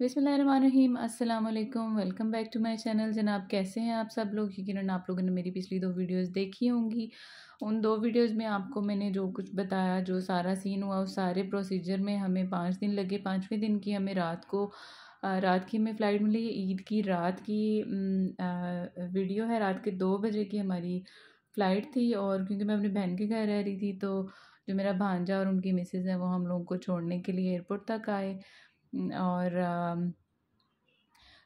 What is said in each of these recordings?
बिस्मिल्लाहिर्रहमानिर्रहीम। अस्सलाम वालेकुम। Welcome back to my channel. जनाब, कैसे हैं आप सब लोग? यकीनन आप लोगों ने मेरी पिछली 2 वीडियोस देखी होंगी। उन 2 वीडियोस में आपको मैंने जो कुछ बताया, जो सारा सीन हुआ, उस सारे प्रोसीजर में हमें 5 दिन लगे। 5वें दिन की हमें रात की हमें फ़्लाइट मिली। ईद की रात की वीडियो है। रात के 2 बजे की हमारी फ़्लाइट थी और क्योंकि मैं अपनी बहन के घर रह रही थी, तो जो मेरा भांजा और उनकी मिसेज़ हैं, वो हम लोगों को छोड़ने के लिए एयरपोर्ट तक आए। और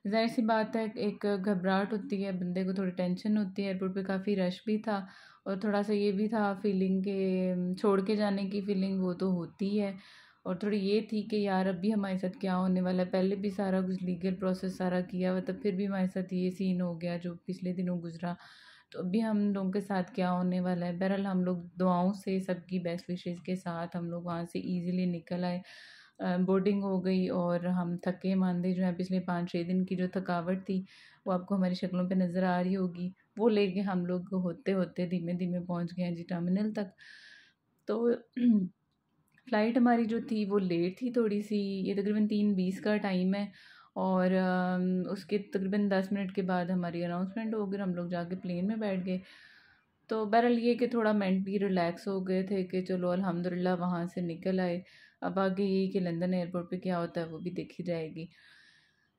ज़ाहिर-सी बात है, एक घबराहट होती है, बंदे को थोड़ी टेंशन होती है। एयरपोर्ट पे काफ़ी रश भी था और थोड़ा-सा ये भी था फीलिंग के छोड़ के जाने की फीलिंग वो तो होती है। और थोड़ी ये थी कि यार अब भी हमारे साथ क्या होने वाला है। पहले भी सारा कुछ लीगल प्रोसेस सारा किया हुआ था, फिर भी हमारे साथ ये सीन हो गया जो पिछले दिनों गुज़रा। तो अभी हम लोगों के साथ क्या होने वाला है। बहरहाल हम लोग दुआओं से, सबकी बेस्ट विशेज़ के साथ हम लोग वहाँ से ईज़िली निकल आए। बोर्डिंग हो गई और हम थके-मांदे जो हैं, पिछले 5-6 दिन की जो थकावट थी, वो आपको हमारी शक्लों पे नज़र आ रही होगी। वो लेके हम लोग होते-होते धीमे-धीमे पहुँच गए हैं जी टर्मिनल तक। तो फ़्लाइट हमारी जो थी वो लेट थी थोड़ी-सी। ये तकरीबन 3:20 का टाइम है और उसके तकरीबन 10 मिनट के बाद हमारी अनाउंसमेंट हो गई और हम लोग जाके प्लेन में बैठ गए। तो बहरहाल ये कि थोड़ा मेंटली रिलैक्स हो गए थे कि चलो अल्हम्दुलिल्लाह वहाँ से निकल आए। अब आगे ये कि लंदन एयरपोर्ट पे क्या होता है वो भी देखी जाएगी।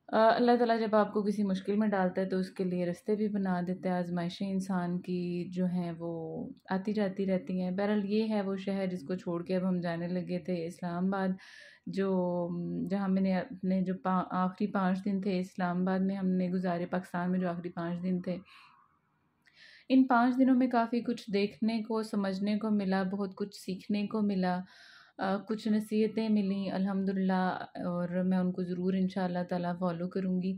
अल्लाह ताला जब आपको किसी मुश्किल में डालता है तो उसके लिए रास्ते भी बना देता है। आज़माइशें इंसान की जो हैं वो आती जाती रहती हैं। बहरहाल ये है वो शहर जिसको छोड़ के अब हम जाने लगे थे इस्लामाबाद, जो जहाँ मैंने अपने जो आखिरी 5 दिन थे इस्लामाबाद में हमने गुज़ारे, पाकिस्तान में जो आखिरी 5 दिन थे। इन 5 दिनों में काफ़ी कुछ देखने को, समझने को मिला, बहुत कुछ सीखने को मिला। कुछ नसीहतें मिलीं अल्हम्दुलिल्लाह और मैं उनको ज़रूर इंशाअल्लाह ताला फ़ॉलो करूँगी।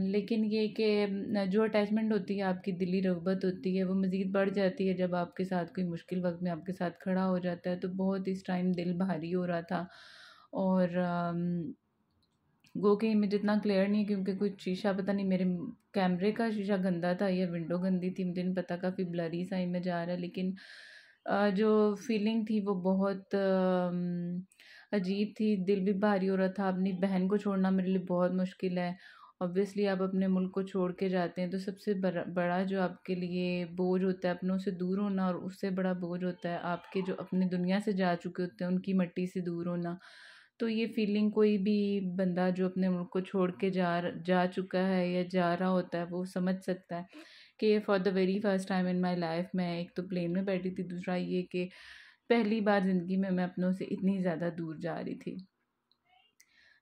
लेकिन ये कि जो अटैचमेंट होती है, आपकी दिली रग़बत होती है, वो मज़ीद बढ़ जाती है जब आपके साथ कोई मुश्किल वक़्त में आपके साथ खड़ा हो जाता है। तो बहुत इस टाइम दिल भारी हो रहा था और गो कि इमेज इतना क्लियर नहीं है क्योंकि कुछ शीशा पता नहीं मेरे कैमरे का शीशा गंदा था या विंडो गंदी थी, मुझे नहीं पता, काफ़ी ब्लरी सा इमेज आ रहा है। लेकिन जो फीलिंग थी वो बहुत अजीब थी, दिल भी भारी हो रहा था। अपनी बहन को छोड़ना मेरे लिए बहुत मुश्किल है। ऑब्वियसली आप अपने मुल्क को छोड़ के जाते हैं तो सबसे बड़ा जो आपके लिए बोझ होता है अपनों से दूर होना, और उससे बड़ा बोझ होता है आपके जो अपनी दुनिया से जा चुके होते हैं उनकी मट्टी से दूर होना। तो ये फीलिंग कोई भी बंदा जो अपने मुल्क को छोड़ के जा चुका है या जा रहा होता है वो समझ सकता है कि for the very first time in my life मैं एक तो प्लेन में बैठी थी, दूसरा ये कि पहली बार ज़िंदगी में मैं अपनों से इतनी ज़्यादा दूर जा रही थी।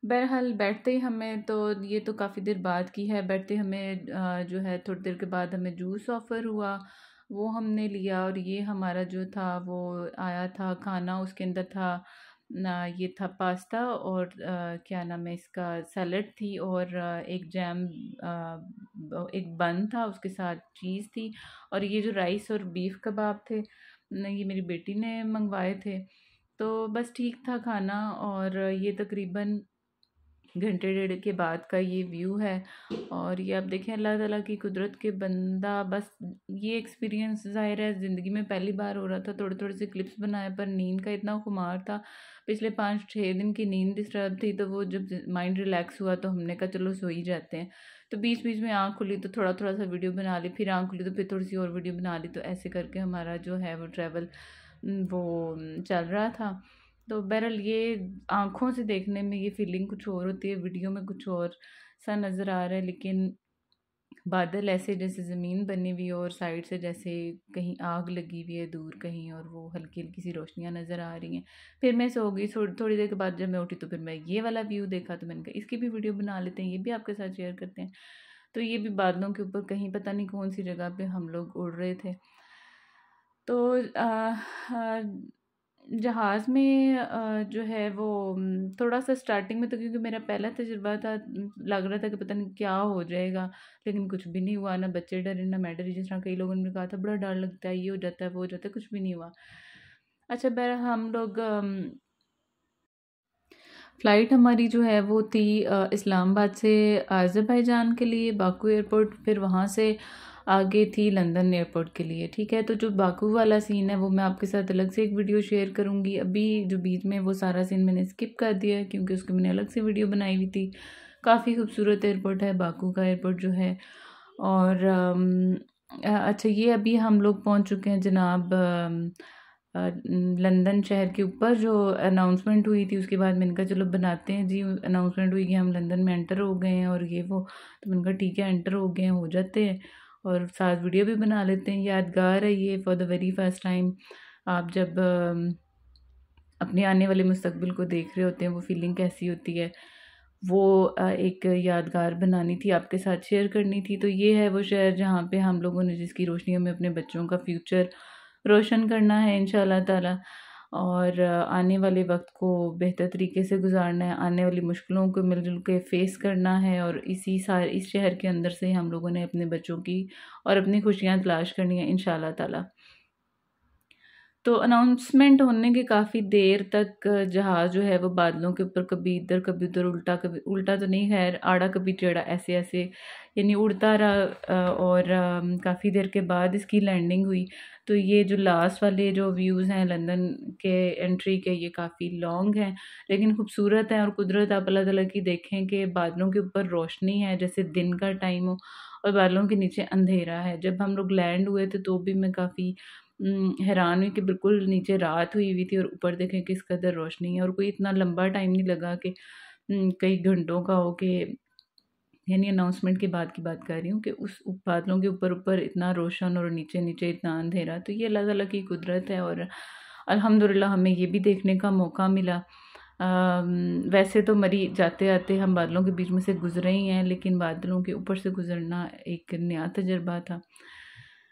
बहरहाल बैठते ही हमें तो ये तो काफ़ी देर बाद की है, बैठते हमें जो है थोड़ी देर के बाद हमें जूस ऑफ़र हुआ, वो हमने लिया और ये हमारा जो था वो आया था खाना, उसके अंदर था ये था पास्ता और क्या नाम है इसका, सैलड थी और एक जैम, एक बन था, उसके साथ चीज़ थी और ये जो राइस और बीफ कबाब थे ये मेरी बेटी ने मंगवाए थे। तो बस ठीक था खाना और ये तकरीबन घंटे डेढ़ के बाद का ये व्यू है और ये आप देखें अल्लाह ताला की कुदरत के बंदा, बस ये एक्सपीरियंस ज़ाहिर है ज़िंदगी में पहली बार हो रहा था। थोड़े-थोड़े से क्लिप्स बनाए पर नींद का इतना खुमार था, पिछले 5-6 दिन की नींद डिस्टर्ब थी, तो वो जब माइंड रिलैक्स हुआ तो हमने कहा चलो सो ही जाते हैं। तो बीच-बीच में आँख खुली तो थोड़ा-थोड़ा सा वीडियो बना ली, फिर आँख खुली तो फिर थोड़ी-सी और वीडियो बना ली, तो ऐसे करके हमारा जो है वो ट्रैवल चल रहा था। तो बहरहाल ये आँखों से देखने में ये फ़ीलिंग कुछ और होती है, वीडियो में कुछ और सा नज़र आ रहा है, लेकिन बादल ऐसे जैसे ज़मीन बनी हुई हो और साइड से जैसे कहीं आग लगी हुई है दूर कहीं और वो हल्की-हल्की सी रोशनियाँ नज़र आ रही हैं। फिर मैं सो गई, थोड़ी देर के बाद जब मैं उठी तो फिर मैं ये वाला व्यू देखा तो मैंने कहा इसकी भी वीडियो बना लेते हैं, ये भी आपके साथ शेयर करते हैं। तो ये भी बादलों के ऊपर कहीं पता नहीं कौन-सी जगह पे हम लोग उड़ रहे थे। तो जहाज़ में जो है वो थोड़ा-सा स्टार्टिंग में तो क्योंकि मेरा पहला तजुर्बा था, लग रहा था कि पता नहीं क्या हो जाएगा, लेकिन कुछ भी नहीं हुआ, ना बच्चे डरे, ना मैं डरी। जिस तरह कई लोगों ने कहा था बड़ा डर लगता है, ये हो जाता है, वो हो जाता है, कुछ भी नहीं हुआ। अच्छा बहरहाल हम लोग फ़्लाइट हमारी जो है वो थी इस्लामाबाद से अज़रबैजान के लिए बाकू एयरपोर्ट, फिर वहाँ से आगे थी लंदन एयरपोर्ट के लिए। ठीक है, तो जो बाकू वाला सीन है वो मैं आपके साथ अलग से एक वीडियो शेयर करूँगी। अभी जो बीच में वो सारा सीन मैंने स्किप कर दिया है क्योंकि उसकी मैंने अलग से वीडियो बनाई हुई थी। काफ़ी खूबसूरत एयरपोर्ट है बाकू का एयरपोर्ट जो है। और अच्छा, ये अभी हम लोग पहुंच चुके हैं जनाब लंदन शहर के ऊपर। जो अनाउंसमेंट हुई थी उसके बाद मैंने कहा चलो बनाते हैं जी। अनाउंसमेंट हुई कि हम लंदन में एंटर हो गए हैं और ये वो, तो मैंने कहा ठीक है एंटर हो गए हैं, हो जाते हैं और साथ वीडियो भी बना लेते हैं। यादगार है ये for the very first time. आप जब अपने आने वाले मुस्तकबिल को देख रहे होते हैं वो फीलिंग कैसी होती है, वो एक यादगार बनानी थी, आपके साथ शेयर करनी थी। तो ये है वो शहर जहाँ पे हम लोगों ने जिसकी रोशनियों में अपने बच्चों का फ्यूचर रोशन करना है इंशाल्लाह ताला, और आने वाले वक्त को बेहतर तरीके से गुजारना है, आने वाली मुश्किलों को मिलजुल के फेस करना है। और इस शहर के अंदर से हम लोगों ने अपने बच्चों की और अपनी खुशियाँ तलाश करनी है इंशाल्लाह ताला। तो अनाउंसमेंट होने के काफ़ी देर तक जहाज़ जो है वो बादलों के ऊपर कभी इधर कभी उधर, उल्टा कभी उल्टा तो नहीं, खैर आड़ा कभी टेढ़ा, ऐसे ऐसे यानी उड़ता रहा। और काफ़ी देर के बाद इसकी लैंडिंग हुई। तो ये जो लास्ट वाले जो व्यूज़ हैं लंदन के एंट्री के, ये काफ़ी लॉन्ग हैं लेकिन खूबसूरत हैं। और कुदरत आप अल्लाह ताला की देखें कि बादलों के ऊपर रोशनी है जैसे दिन का टाइम हो और बादलों के नीचे अंधेरा है। जब हम लोग लैंड हुए थे तो भी मैं काफ़ी हैरान हुई कि बिल्कुल नीचे रात हुई हुई थी और ऊपर देखें किस कदर रोशनी है। और कोई इतना लंबा टाइम नहीं लगा कि कई घंटों का हो के, यानी अनाउंसमेंट के बाद की बात कर रही हूँ कि उस बादलों के ऊपर ऊपर इतना रोशन और नीचे नीचे इतना अंधेरा। तो ये अल्लाह ताला की कुदरत है और अल्हम्दुलिल्लाह हमें ये भी देखने का मौका मिला। वैसे तो मरी जाते आते हम बादलों के बीच में से गुजरे ही हैं, लेकिन बादलों के ऊपर से गुजरना एक नया तजुर्बा था।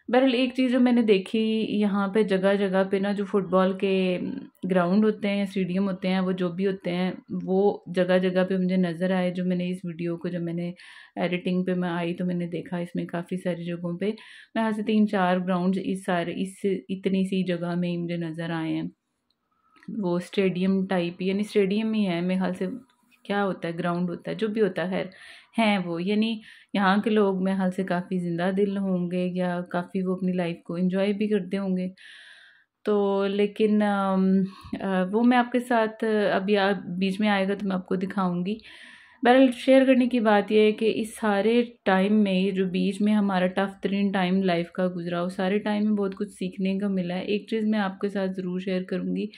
बहरहाल एक चीज़ जो मैंने देखी यहाँ पे जगह जगह पे ना, जो फुटबॉल के ग्राउंड होते हैं, स्टेडियम होते हैं, वो जो भी होते हैं, वो जगह जगह पे मुझे नज़र आए। जो मैंने इस वीडियो को जब मैंने एडिटिंग पे मैं आई तो मैंने देखा इसमें काफ़ी सारी जगहों पे, मैं यहाँ से 3-4 ग्राउंड इस इतनी सी जगह में ही मुझे नज़र आए हैं। वो स्टेडियम टाइप, यानी स्टेडियम ही है मेरे ख्याल से, क्या होता है, ग्राउंड होता है, जो भी होता है, खैर हैं वो। यानी यहाँ के लोग मेरे ख्याल से काफ़ी ज़िंदा दिल होंगे या काफ़ी वो अपनी लाइफ को एंजॉय भी करते होंगे। तो लेकिन वो मैं आपके साथ अभी बीच में आएगा तो मैं आपको दिखाऊंगी। बहरहाल शेयर करने की बात यह है कि इस सारे टाइम में, ये जो बीच में हमारा टफ तरीन टाइम लाइफ का गुजरा, उस सारे टाइम में बहुत कुछ सीखने का मिला है। एक चीज़ मैं आपके साथ ज़रूर शेयर करूँगी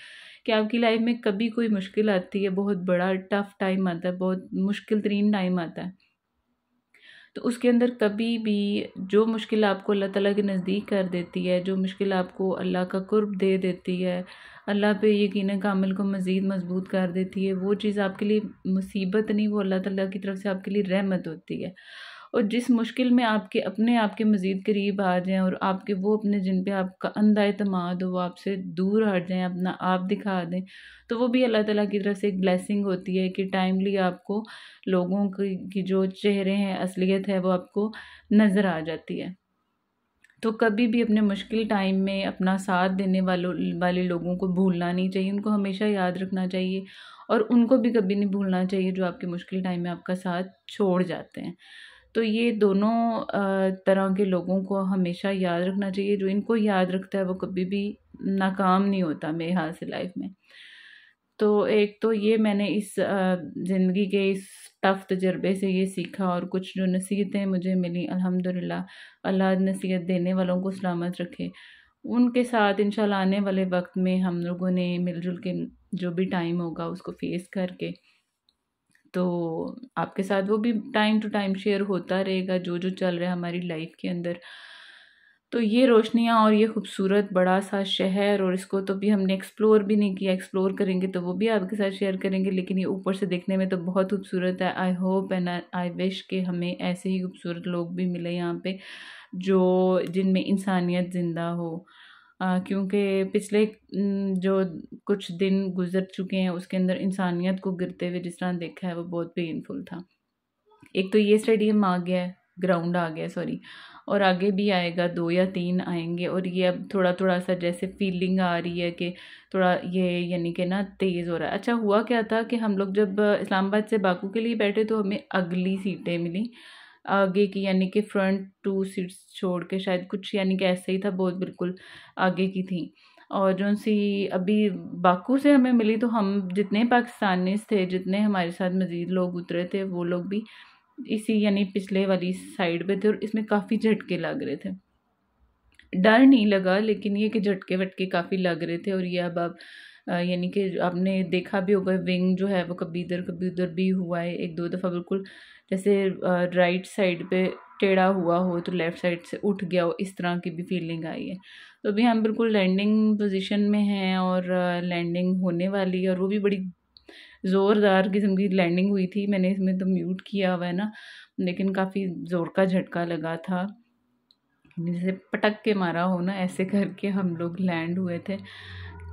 कि आपकी लाइफ में कभी कोई मुश्किल आती है, बहुत बड़ा टफ टाइम आता है, बहुत मुश्किल तरीन टाइम आता है, तो उसके अंदर कभी भी जो मुश्किल आपको अल्लाह ताला के नज़दीक कर देती है, जो मुश्किल आपको अल्लाह का कुर्ब दे देती है, अल्लाह पे यकीन कामिल को मज़ीद मजबूत कर देती है, वो चीज़ आपके लिए मुसीबत नहीं, वो अल्लाह ताला की तरफ से आपके लिए रहमत होती है। और जिस मुश्किल में आपके अपने आप के मज़ीद करीब आ जाएँ और आपके वो अपने जिन पे आपका अंधा एतमाद हो वो आपसे दूर हट जाएँ, अपना आप दिखा दें, तो वो भी अल्लाह ताला की तरफ से एक ब्लेसिंग होती है कि टाइमली आपको लोगों की जो चेहरे हैं, असलियत है, वो आपको नज़र आ जाती है। तो कभी भी अपने मुश्किल टाइम में अपना साथ देने वाले लोगों को भूलना नहीं चाहिए, उनको हमेशा याद रखना चाहिए और उनको भी कभी नहीं भूलना चाहिए जो आपके मुश्किल टाइम में आपका साथ छोड़ जाते हैं। तो ये दोनों तरह के लोगों को हमेशा याद रखना चाहिए। जो इनको याद रखता है वो कभी भी नाकाम नहीं होता मेरे ख्याल से लाइफ में। तो एक तो ये मैंने इस ज़िंदगी के इस टफ़ तजुर्बे से ये सीखा, और कुछ जो नसीहतें मुझे मिली, अल्हम्दुलिल्लाह अल्लाह नसीहत देने वालों को सलामत रखे। उनके साथ इंशाल्लाह आने वाले वक्त में हम लोगों ने मिलजुल के जो भी टाइम होगा उसको फेस करके, तो आपके साथ वो भी टाइम टू टाइम शेयर होता रहेगा जो जो चल रहा है हमारी लाइफ के अंदर। तो ये रोशनियाँ और ये खूबसूरत बड़ा सा शहर, और इसको तो भी हमने एक्सप्लोर भी नहीं किया, एक्सप्लोर करेंगे तो वो भी आपके साथ शेयर करेंगे। लेकिन ये ऊपर से देखने में तो बहुत खूबसूरत है। I hope and I wish कि हमें ऐसे ही खूबसूरत लोग भी मिले यहाँ पे जो जिनमें इंसानियत ज़िंदा हो। क्योंकि पिछले जो कुछ दिन गुजर चुके हैं उसके अंदर इंसानियत को गिरते हुए जिस तरह देखा है वो बहुत पेनफुल था। एक तो ये स्टेडियम आ गया है, ग्राउंड आ गया सॉरी, और आगे भी आएगा, 2 या 3 आएंगे। और ये अब थोड़ा थोड़ा सा जैसे फीलिंग आ रही है कि थोड़ा ये यानी कि ना तेज़ हो रहा है। अच्छा हुआ क्या था कि हम लोग जब इस्लामाबाद से बाकू के लिए बैठे तो हमें अगली सीटें मिली, आगे की, यानी कि फ्रंट 2 सीट्स छोड़ के शायद कुछ, यानी कि ऐसे ही था, बहुत बिल्कुल आगे की थी। और जो-सी अभी बाकू से हमें मिली, तो हम जितने पाकिस्तानीज़ थे, जितने हमारे साथ मज़ीद लोग उतरे थे, वो लोग भी इसी यानी पिछले वाली साइड पे थे और इसमें काफ़ी झटके लग रहे थे। डर नहीं लगा, लेकिन ये कि झटके-वटके काफ़ी लग रहे थे। और ये अब आप यानी कि आपने देखा भी होगा, विंग जो है वो कभी इधर कभी उधर भी हुआ है, 1-2 दफ़ा बिल्कुल जैसे राइट साइड पे टेढ़ा हुआ हो तो लेफ़्ट साइड से उठ गया हो, इस तरह की भी फीलिंग आई है। तो अभी हम बिल्कुल लैंडिंग पोज़ीशन में हैं और लैंडिंग होने वाली है, और वो भी बड़ी ज़ोरदार किस्म की लैंडिंग हुई थी। मैंने इसमें तो म्यूट किया हुआ है ना, लेकिन काफ़ी ज़ोर का झटका लगा था। जैसे पटक के मारा हो ना, ऐसे करके हम लोग लैंड हुए थे।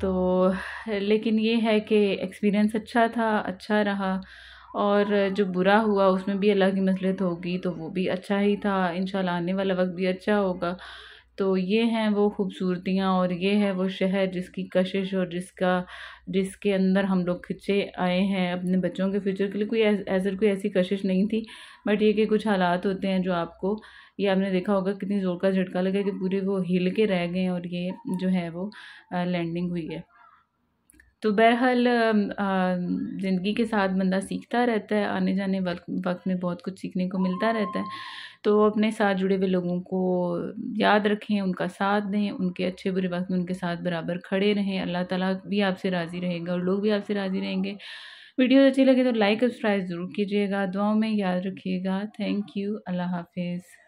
तो लेकिन ये है कि एक्सपीरियंस अच्छा था, अच्छा रहा। और जो बुरा हुआ उसमें भी अल्लाह की मसलियत होगी, तो वो भी अच्छा ही था। इंशाल्लाह आने वाला वक़्त भी अच्छा होगा। तो ये हैं वो खूबसूरतियाँ, और ये है वो शहर जिसकी कशिश और जिसके अंदर हम लोग खिंचे आए हैं अपने बच्चों के फ्यूचर के लिए। कोई कोई ऐसी कशिश नहीं थी, बट ये कि कुछ हालात होते हैं जो आपको, ये आपने देखा होगा कितनी ज़ोर का झटका लगा कि पूरे वो हिल के रह गए, और ये जो है वो लैंडिंग हुई है। तो बहरहाल ज़िंदगी के साथ बंदा सीखता रहता है, आने जाने वक़्त में बहुत कुछ सीखने को मिलता रहता है। तो अपने साथ जुड़े हुए लोगों को याद रखें, उनका साथ दें, उनके अच्छे बुरे वक़्त में उनके साथ बराबर खड़े रहें। अल्लाह ताला भी आपसे राज़ी रहेगा और लोग भी आपसे राज़ी रहेंगे। वीडियो अच्छी लगे तो लाइक, सब्सक्राइब ज़रूर कीजिएगा। दुआओं में याद रखिएगा। Thank you. अल्लाह हाफ़िज़।